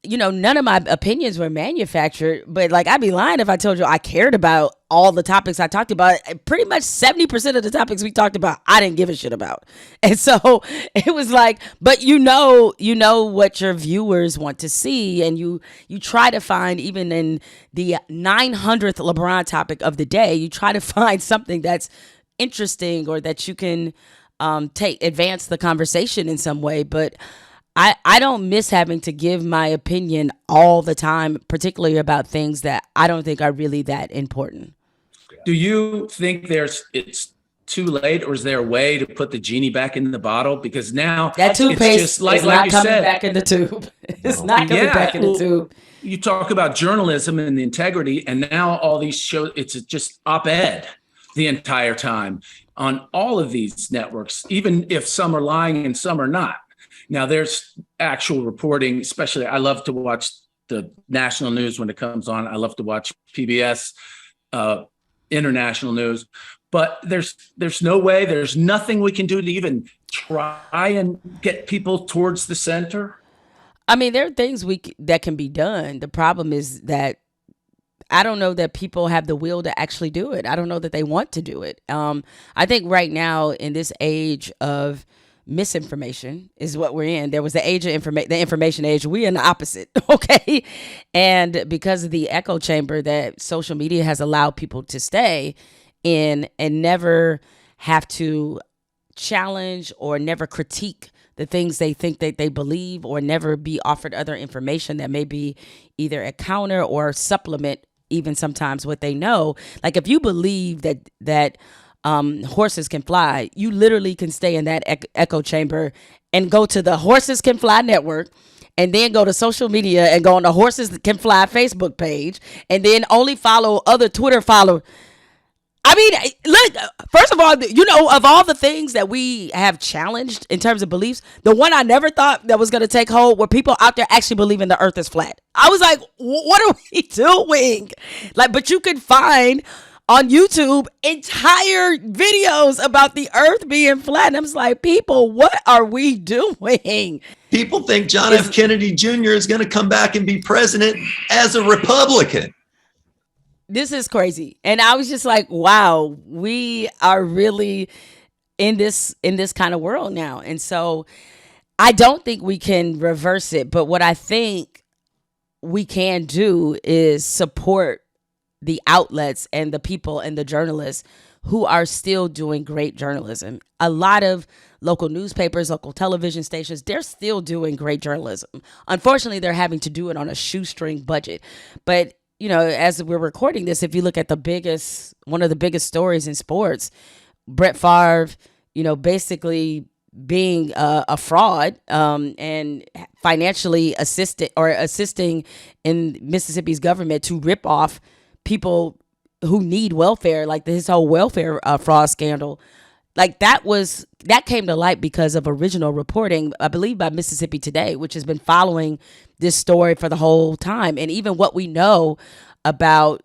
[SPEAKER 3] none of my opinions were manufactured, but like, I'd be lying if I told you I cared about all the topics I talked about. Pretty much 70% of the topics we talked about, I didn't give a shit about. And so it was like, but you know what your viewers want to see. And you try to find, even in the 900th LeBron topic of the day, you try to find something that's interesting or that you can advance the conversation in some way. But I don't miss having to give my opinion all the time, particularly about things that I don't think are really that important.
[SPEAKER 2] Do you think it's too late, or is there a way to put the genie back in the bottle? Because now
[SPEAKER 3] that toothpaste is not coming back in the tube. It's not coming back in the tube.
[SPEAKER 2] You talk about journalism and the integrity, and now all these shows, it's just op-ed the entire time on all of these networks, even if some are lying and some are not. Now, there's actual reporting, especially I love to watch the national news when it comes on. I love to watch PBS, international news. But there's no way, there's nothing we can do to even try and get people towards the center.
[SPEAKER 3] I mean, there are things that can be done. The problem is that I don't know that people have the will to actually do it. I don't know that they want to do it. I think right now, in this age of misinformation is what we're in. There was the age of the information age. We're in the opposite. Okay. And because of the echo chamber that social media has allowed people to stay in and never have to challenge or never critique the things they think that they believe, or never be offered other information that may be either a counter or supplement even sometimes what they know. Like, if you believe that horses can fly, you literally can stay in that echo chamber and go to the Horses Can Fly network, and then go to social media and go on the Horses Can Fly Facebook page, and then only follow other Twitter followers. I mean, look, first of all, of all the things that we have challenged in terms of beliefs, the one I never thought that was going to take hold were people out there actually believing the earth is flat. I was like, what are we doing? Like, but you could find on YouTube entire videos about the earth being flat. And I'm just like, people, what are we doing?
[SPEAKER 1] People think John F. Kennedy Jr. is going to come back and be president as a Republican.
[SPEAKER 3] This is crazy. And I was just like, wow, we are really in this kind of world now. And so I don't think we can reverse it. But what I think we can do is support the outlets and the people and the journalists who are still doing great journalism. A lot of local newspapers, local television stations, they're still doing great journalism. Unfortunately, they're having to do it on a shoestring budget. But, you know, as we're recording this, if you look at one of the biggest stories in sports, Brett Favre, you know, basically being a fraud and financially assisting in Mississippi's government to rip off people who need welfare, like his whole welfare fraud scandal. Like that came to light because of original reporting, I believe, by Mississippi Today, which has been following this story for the whole time. And even what we know about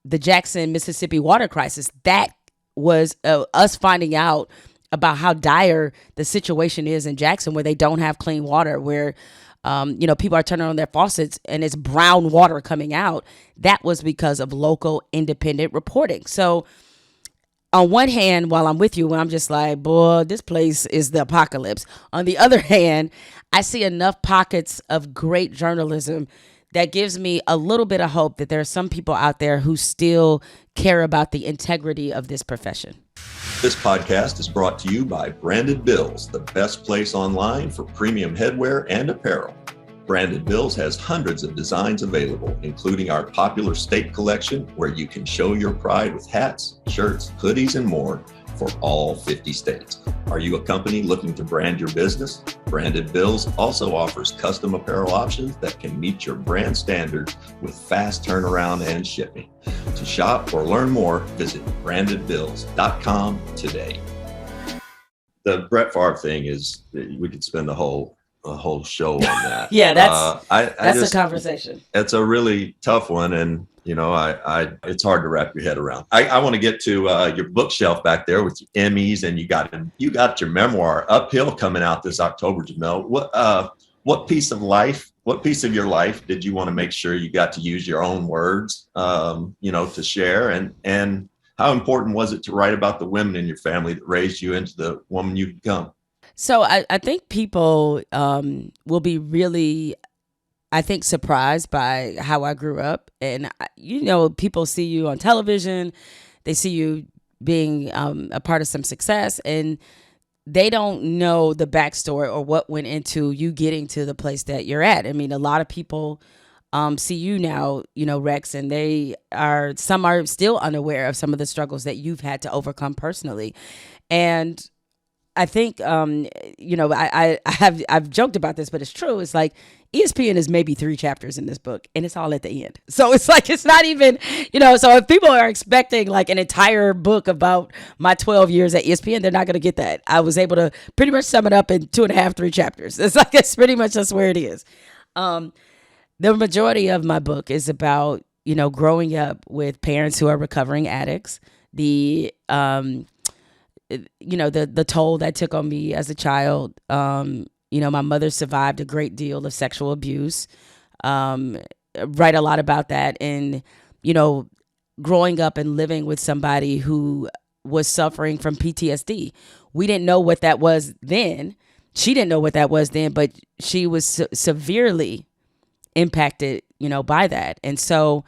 [SPEAKER 3] the Jackson, Mississippi water crisis, that was us finding out about how dire the situation is in Jackson, where they don't have clean water, where people are turning on their faucets and it's brown water coming out. That was because of local independent reporting. So on one hand, while I'm with you, I'm just like, boy, this place is the apocalypse. On the other hand, I see enough pockets of great journalism that gives me a little bit of hope that there are some people out there who still care about the integrity of this profession.
[SPEAKER 1] This podcast is brought to you by Branded Bills, the best place online for premium headwear and apparel. Branded Bills has hundreds of designs available, including our popular state collection, where you can show your pride with hats, shirts, hoodies, and more for all 50 states. Are you a company looking to brand your business? Branded Bills also offers custom apparel options that can meet your brand standards with fast turnaround and shipping. To shop or learn more, visit brandedbills.com today. The Brett Favre thing is, we could spend a whole show on that.
[SPEAKER 3] Yeah, that's a conversation. It's
[SPEAKER 1] a really tough one, and it's hard to wrap your head around. I want to get to your bookshelf back there with your Emmys, and you got your memoir, Uphill, coming out this October, Jemele. What piece of your life did you want to make sure you got to use your own words, to share, and how important was it to write about the women in your family that raised you into the woman you've become?
[SPEAKER 3] So I think people will be really, surprised by how I grew up. And, people see you on television, they see you being a part of some success, and they don't know the backstory or what went into you getting to the place that you're at. I mean, a lot of people see you now, Rex, and some are still unaware of some of the struggles that you've had to overcome personally. And I think, I've joked about this, but it's true. It's like ESPN is maybe 3 chapters in this book, and it's all at the end. So it's like, it's not even, so if people are expecting like an entire book about my 12 years at ESPN, they're not going to get that. I was able to pretty much sum it up in 2.5, 3 chapters. It's like, it's pretty much just where it is. The majority of my book is about, growing up with parents who are recovering addicts, the toll that took on me as a child. My mother survived a great deal of sexual abuse. Write a lot about that. And, growing up and living with somebody who was suffering from PTSD. We didn't know what that was then. She didn't know what that was then, but she was severely impacted, by that. And so,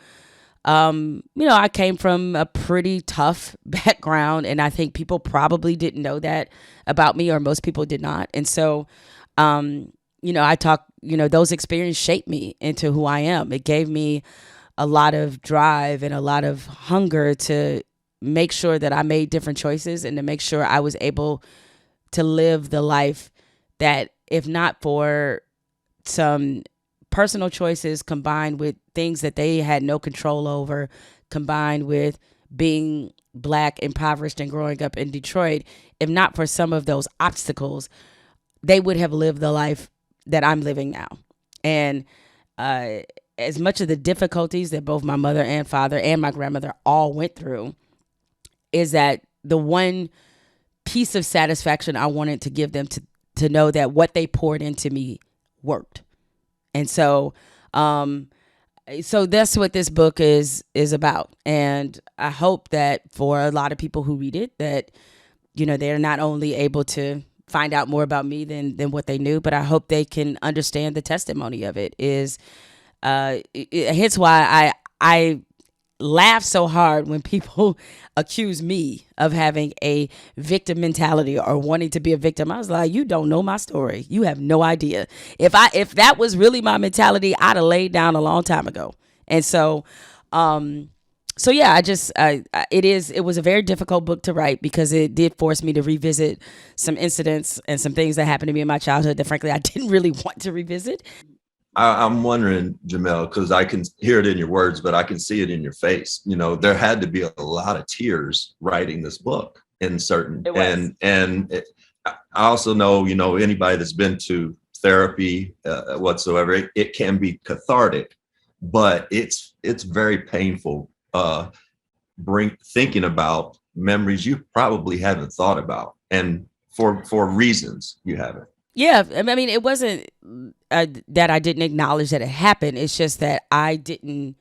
[SPEAKER 3] I came from a pretty tough background, and I think people probably didn't know that about me, or most people did not. And so, I talk, those experiences shaped me into who I am. It gave me a lot of drive and a lot of hunger to make sure that I made different choices and to make sure I was able to live the life that, if not for some personal choices combined with things that they had no control over, combined with being Black, impoverished, and growing up in Detroit, if not for some of those obstacles, they would have lived the life that I'm living now. And as much of the difficulties that both my mother and father and my grandmother all went through, is that the one piece of satisfaction I wanted to give them to know that what they poured into me worked. And so that's what this book is about. And I hope that for a lot of people who read it, that, you know, they're not only able to find out more about me than what they knew, but I hope they can understand the testimony of it. Is hence why I laugh so hard when people accuse me of having a victim mentality or wanting to be a victim. I was like, you don't know my story. You have no idea. If that was really my mentality, I'd have laid down a long time ago. And so, yeah, it was a very difficult book to write because it did force me to revisit some incidents and some things that happened to me in my childhood that frankly I didn't really want to revisit.
[SPEAKER 1] I'm wondering, Jemele, because I can hear it in your words, but I can see it in your face. You know, there had to be a lot of tears writing this book I also know, you know, anybody that's been to therapy whatsoever, it can be cathartic, but it's very painful. Thinking about memories you probably haven't thought about, and for reasons you haven't.
[SPEAKER 3] Yeah, I mean, it wasn't that I didn't acknowledge that it happened. It's just that I didn't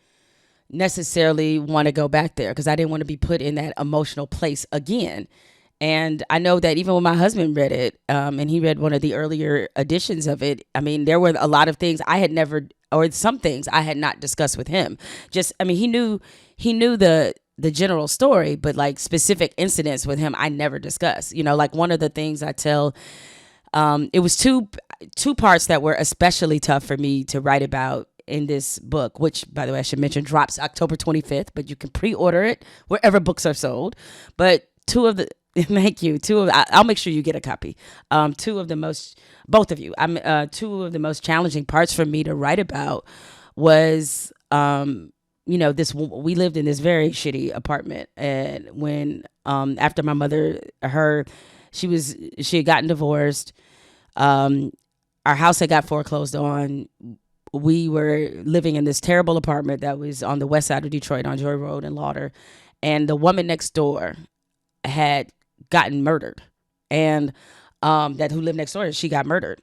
[SPEAKER 3] necessarily want to go back there because I didn't want to be put in that emotional place again. And I know that even when my husband read it, and he read one of the earlier editions of it, I mean, there were a lot of things I had never, or some things I had not discussed with him. Just, I mean, he knew the general story, but like specific incidents with him, I never discussed. You know, like one of the things I tell. It was two parts that were especially tough for me to write about in this book, which, by the way, I should mention drops October 25th, but you can pre-order it wherever books are sold. But I'll make sure you get a copy. Two of the most challenging parts for me to write about was, we lived in this very shitty apartment. And when, after my mother, she had gotten divorced. Our house had got foreclosed on. We were living in this terrible apartment that was on the west side of Detroit on Joy Road in Lauder. And the woman next door had gotten murdered. And who lived next door, she got murdered.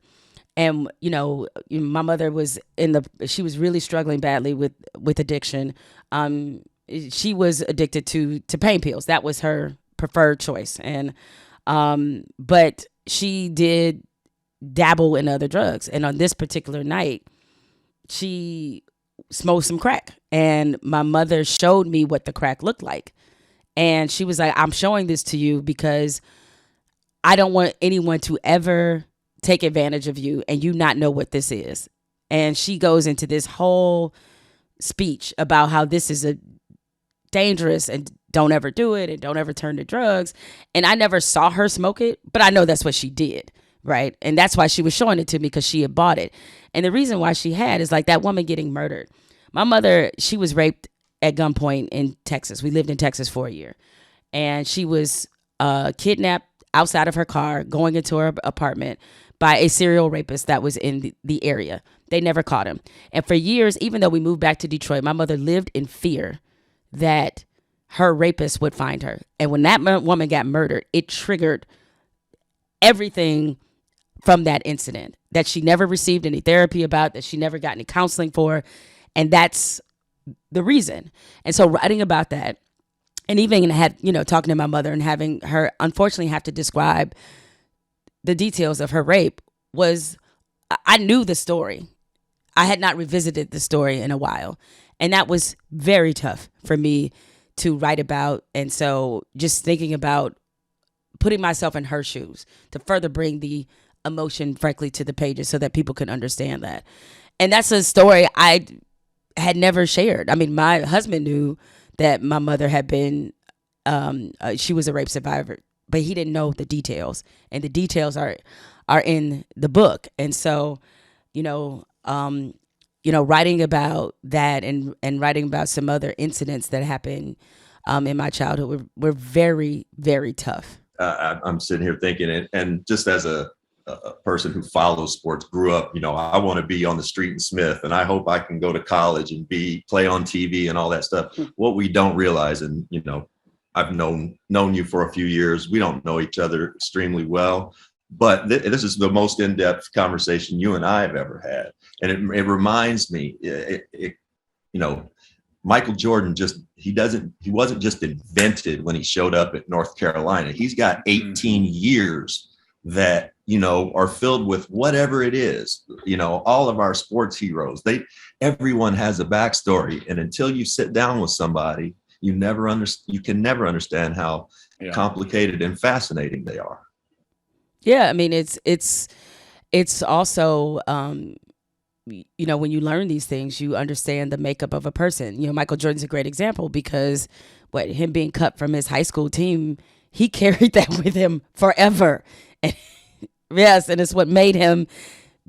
[SPEAKER 3] And, you know, my mother was she was really struggling badly with addiction. She was addicted to pain pills. That was her preferred choice. And but she did dabble in other drugs. And on this particular night, she smoked some crack. And my mother showed me what the crack looked like. And she was like, I'm showing this to you because I don't want anyone to ever take advantage of you and you not know what this is. And she goes into this whole speech about how this is a dangerous and don't ever do it and don't ever turn to drugs. And I never saw her smoke it, but I know that's what she did, right? And that's why she was showing it to me, because she had bought it. And the reason why she had is like that woman getting murdered. My mother, she was raped at gunpoint in Texas. We lived in Texas for a year. And she was kidnapped outside of her car, going into her apartment by a serial rapist that was in the area. They never caught him. And for years, even though we moved back to Detroit, my mother lived in fear that her rapist would find her. And when that woman got murdered, it triggered everything from that incident that she never received any therapy about, that she never got any counseling for. And that's the reason. And so writing about that, and even talking to my mother and having her unfortunately have to describe the details of her rape I knew the story. I had not revisited the story in a while. And that was very tough for me to write about. And so just thinking about putting myself in her shoes to further bring the emotion, frankly, to the pages so that people could understand that. And that's a story I had never shared. I mean, my husband knew that my mother had been, she was a rape survivor, but he didn't know the details. And the details are in the book. And so, writing about that and writing about some other incidents that happened in my childhood were very, very tough.
[SPEAKER 1] I'm sitting here thinking, and just as a person who follows sports, grew up, I want to be on the street in Smith, and I hope I can go to college and play on TV and all that stuff. What we don't realize, and I've known you for a few years. We don't know each other extremely well, but this is the most in-depth conversation you and I have ever had. And it reminds me, Michael Jordan he wasn't just invented when he showed up at North Carolina. He's got 18 years that, are filled with whatever it is, all of our sports heroes, everyone has a backstory. And until you sit down with somebody, you can never understand how complicated and fascinating they are.
[SPEAKER 3] Yeah. I mean, it's also, when you learn these things, you understand the makeup of a person. Michael Jordan's a great example because him being cut from his high school team, he carried that with him forever. And, yes. And it's what made him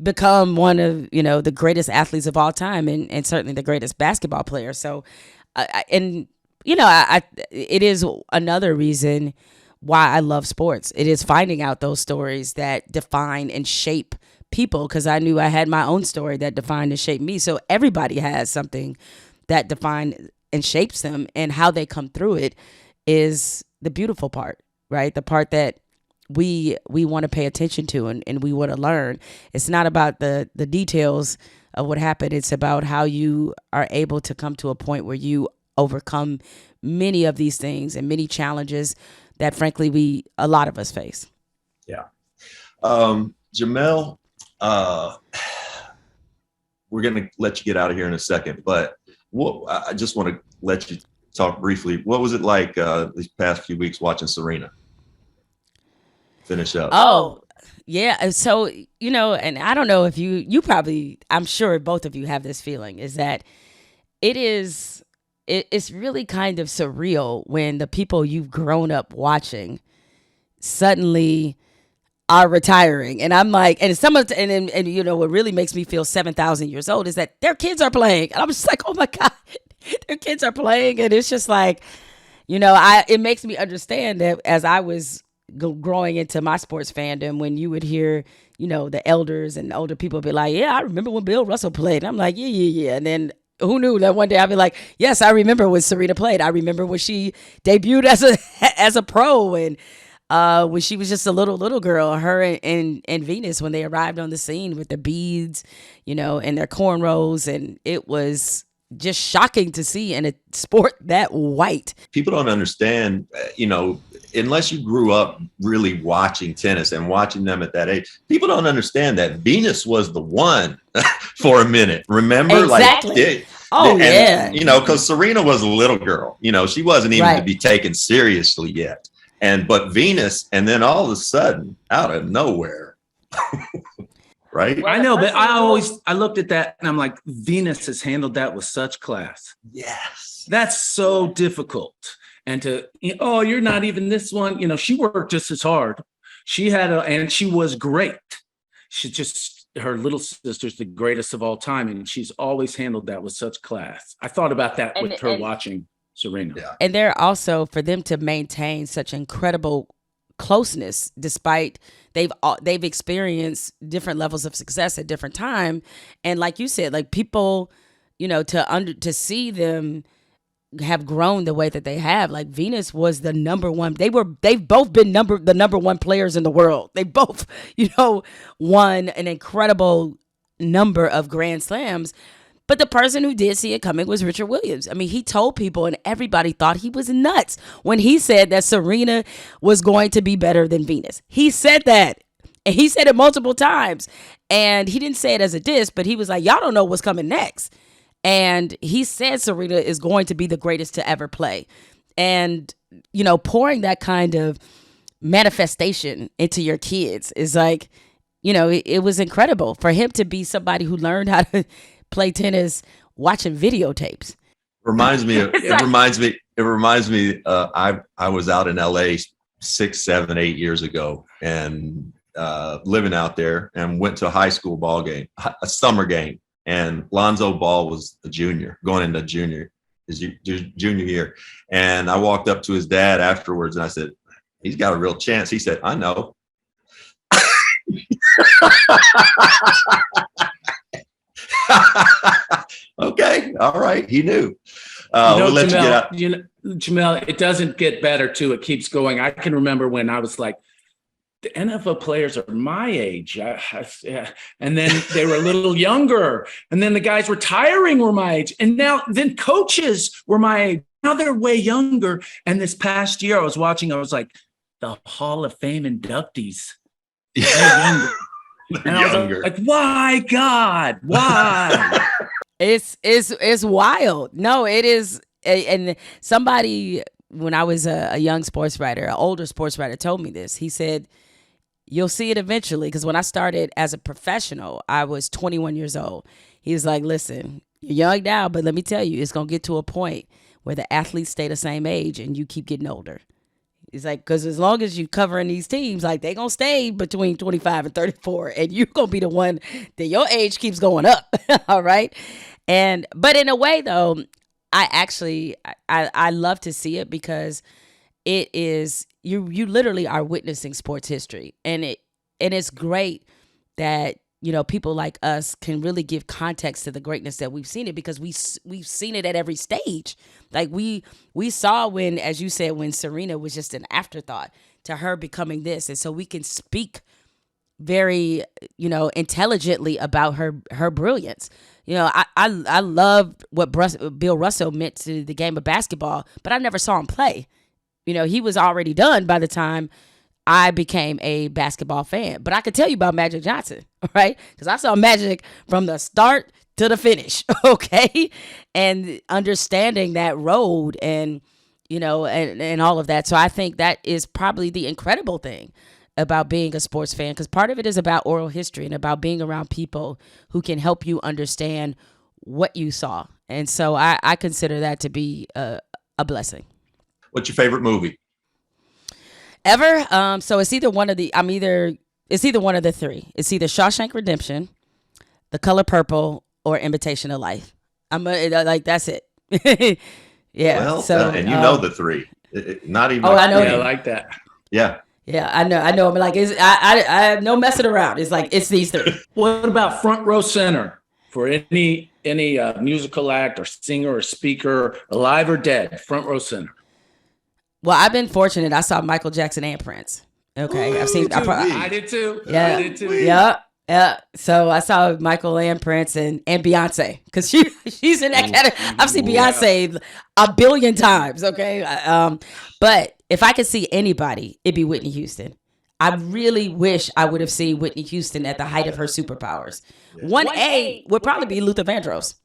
[SPEAKER 3] become one of, the greatest athletes of all time and certainly the greatest basketball player. So, it is another reason why I love sports. It is finding out those stories that define and shape people, because I knew I had my own story that defined and shaped me. So everybody has something that defined and shapes them, and how they come through it is the beautiful part, right? The part that we want to pay attention to and we want to learn. It's not about the details of what happened. It's about how you are able to come to a point where you overcome many of these things and many challenges that frankly a lot of us face.
[SPEAKER 1] Yeah. Jemele, we're going to let you get out of here in a second, but I just want to let you talk briefly. What was it like these past few weeks watching Serena finish up?
[SPEAKER 3] Oh, yeah. So, and I don't know if you probably, I'm sure both of you have this feeling, is that it's really kind of surreal when the people you've grown up watching suddenly are retiring. And I'm like, and what really makes me feel 7,000 years old is that their kids are playing. And I'm just like, oh my God, their kids are playing. And it's just like, it makes me understand that as I was growing into my sports fandom, when you would hear, the elders and older people be like, yeah, I remember when Bill Russell played. And I'm like, yeah. And then who knew that one day I'd be like, yes, I remember when Serena played. I remember when she debuted as a pro, and when she was just a little girl, her and Venus, when they arrived on the scene with the beads, and their cornrows. And it was just shocking to see in a sport that white.
[SPEAKER 1] People don't understand, unless you grew up really watching tennis and watching them at that age, people don't understand that Venus was the one for a minute. Remember?
[SPEAKER 3] Exactly.
[SPEAKER 1] Because Serena was a little girl, she wasn't even to be taken seriously yet. But Venus, and then all of a sudden, out of nowhere, right?
[SPEAKER 2] I know, but I looked at that and I'm like, Venus has handled that with such class.
[SPEAKER 1] Yes.
[SPEAKER 2] That's so difficult. And you're not even this one. She worked just as hard. And she was great. Her little sister's the greatest of all time. And she's always handled that with such class. I thought about that with her watching Serena.
[SPEAKER 1] Yeah.
[SPEAKER 3] And they're also, for them to maintain such incredible closeness, despite they've experienced different levels of success at different time. And like you said, like people, to see them have grown the way that they have. Like Venus was the number one. They've both been the number one players in the world. They both, won an incredible number of Grand Slams. But the person who did see it coming was Richard Williams. I mean, he told people, and everybody thought he was nuts when he said that Serena was going to be better than Venus. He said that. And he said it multiple times. And he didn't say it as a diss, but he was like, y'all don't know what's coming next. And he said Serena is going to be the greatest to ever play. And, pouring that kind of manifestation into your kids is like, it was incredible for him to be somebody who learned how to play tennis watching videotapes.
[SPEAKER 1] It reminds me. I was out in LA 6, 7, 8 years ago, and living out there, and went to a high school ball game, a summer game, and Lonzo Ball was a junior, going into his junior year. And I walked up to his dad afterwards, and I said, "He's got a real chance." He said, "I know." Okay. All right. He knew. We'll let
[SPEAKER 2] Jemele,
[SPEAKER 1] you get out.
[SPEAKER 2] Jemele, it doesn't get better too. It keeps going. I can remember when I was like, the NFL players are my age. And then they were a little younger. And then the guys retiring were my age. And then coaches were my age. Now they're way younger. And this past year I was like, the Hall of Fame inductees. They're younger. And I was like, why, God? Why?
[SPEAKER 3] It's wild. No, it is. And somebody, when I was a young sports writer, an older sports writer, told me this. He said, you'll see it eventually. Because when I started as a professional, I was 21 years old. He was like, listen, you're young now, but let me tell you, it's going to get to a point where the athletes stay the same age and you keep getting older. He's like, because as long as you covering these teams, like they going to stay between 25 and 34 and you're going to be the one that your age keeps going up. All right. But in a way though, I love to see it because it is, you literally are witnessing sports history, and it's great that, people like us can really give context to the greatness that we've seen it, because we've seen it at every stage. Like we saw when, as you said, when Serena was just an afterthought to her becoming this. And so we can speak very, intelligently about her brilliance. I loved what Bill Russell meant to the game of basketball, but I never saw him play. He was already done by the time I became a basketball fan. But I could tell you about Magic Johnson, right? Because I saw Magic from the start to the finish, okay? And understanding that road and, and all of that. So I think that is probably the incredible thing about being a sports fan, because part of it is about oral history and about being around people who can help you understand what you saw. And so I consider that to be a blessing.
[SPEAKER 1] What's your favorite movie?
[SPEAKER 3] Ever? So it's either one of the three. It's either Shawshank Redemption, The Color Purple, or Imitation of Life. That's it. Yeah.
[SPEAKER 1] Well,
[SPEAKER 3] so
[SPEAKER 1] and the three. Not even.
[SPEAKER 3] Oh, I know.
[SPEAKER 2] Yeah, I like that.
[SPEAKER 1] Yeah.
[SPEAKER 3] Yeah, I know. I'm like, I have no messing around. It's like, it's these three.
[SPEAKER 2] What about front row center for any musical act or singer or speaker, alive or dead? Front row center.
[SPEAKER 3] Well, I've been fortunate. I saw Michael Jackson and Prince. Okay, I've seen.
[SPEAKER 2] I did too.
[SPEAKER 3] Yeah,
[SPEAKER 2] I did too.
[SPEAKER 3] Yeah. So I saw Michael and Prince and Beyonce, because she's in that category. I've seen Beyonce a billion times. Okay, but if I could see anybody, it'd be Whitney Houston. I really wish I would have seen Whitney Houston at the height of her superpowers. 1A would probably be Luther Vandross.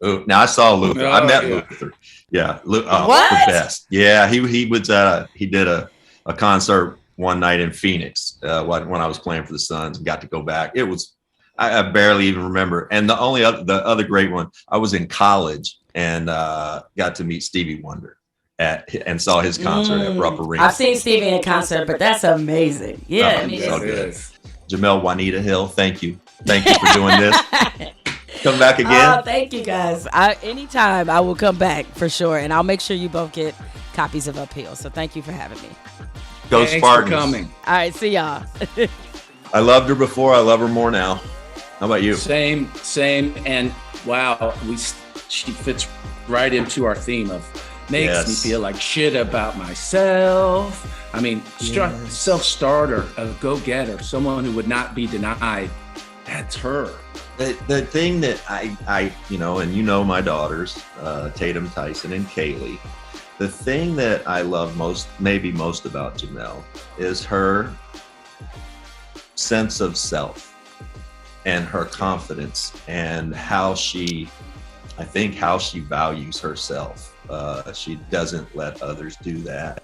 [SPEAKER 1] Oh, now I saw Luther. I met Luther. Yeah,
[SPEAKER 3] what?
[SPEAKER 1] The best. Yeah, he was. He did a concert one night in Phoenix when I was playing for the Suns, and got to go back. It was, I barely even remember. And the other great one, I was in college and got to meet Stevie Wonder and saw his concert at Rupp Arena.
[SPEAKER 3] I've seen Stevie in concert, but that's amazing. Yeah,
[SPEAKER 1] so good. Jemele Juanita Hill, thank you for doing this. Come back again.
[SPEAKER 3] Oh, thank you guys. Anytime I will come back for sure, and I'll make sure you both get copies of Uphill. So thank you for having me.
[SPEAKER 1] Go
[SPEAKER 2] Thanks
[SPEAKER 1] Spartans.
[SPEAKER 2] for coming.
[SPEAKER 3] All right, see y'all.
[SPEAKER 1] I loved her before. I love her more now. How about you?
[SPEAKER 2] Same. And wow, she fits right into our theme of makes me feel like shit about myself. I mean, self-starter, a go-getter, someone who would not be denied. That's her.
[SPEAKER 1] The thing that I and my daughters, Tatum, Tyson, and Kaylee, the thing that I love most about Jemele is her sense of self and her confidence and how she values herself. She doesn't let others do that.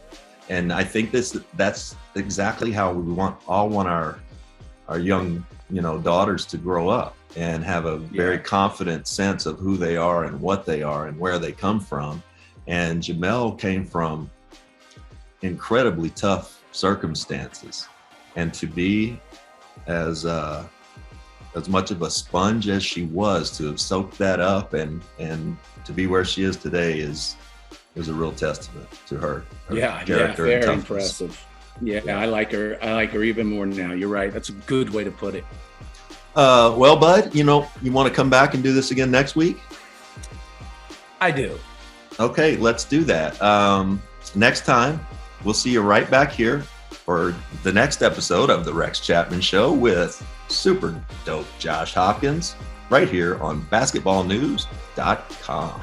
[SPEAKER 1] And I think that's exactly how we want our young, daughters to grow up and have a very confident sense of who they are and what they are and where they come from. And Jemele came from incredibly tough circumstances, and to be as much of a sponge as she was, to have soaked that up and to be where she is today is a real testament to her character.
[SPEAKER 2] Very
[SPEAKER 1] and
[SPEAKER 2] impressive. Yeah, I like her even more now. You're right. That's a good way to put it.
[SPEAKER 1] Well, Bud, you want to come back and do this again next week?
[SPEAKER 2] I do.
[SPEAKER 1] Okay, let's do that. Next time, we'll see you right back here for the next episode of the Rex Chapman Show with super dope Josh Hopkins right here on basketballnews.com.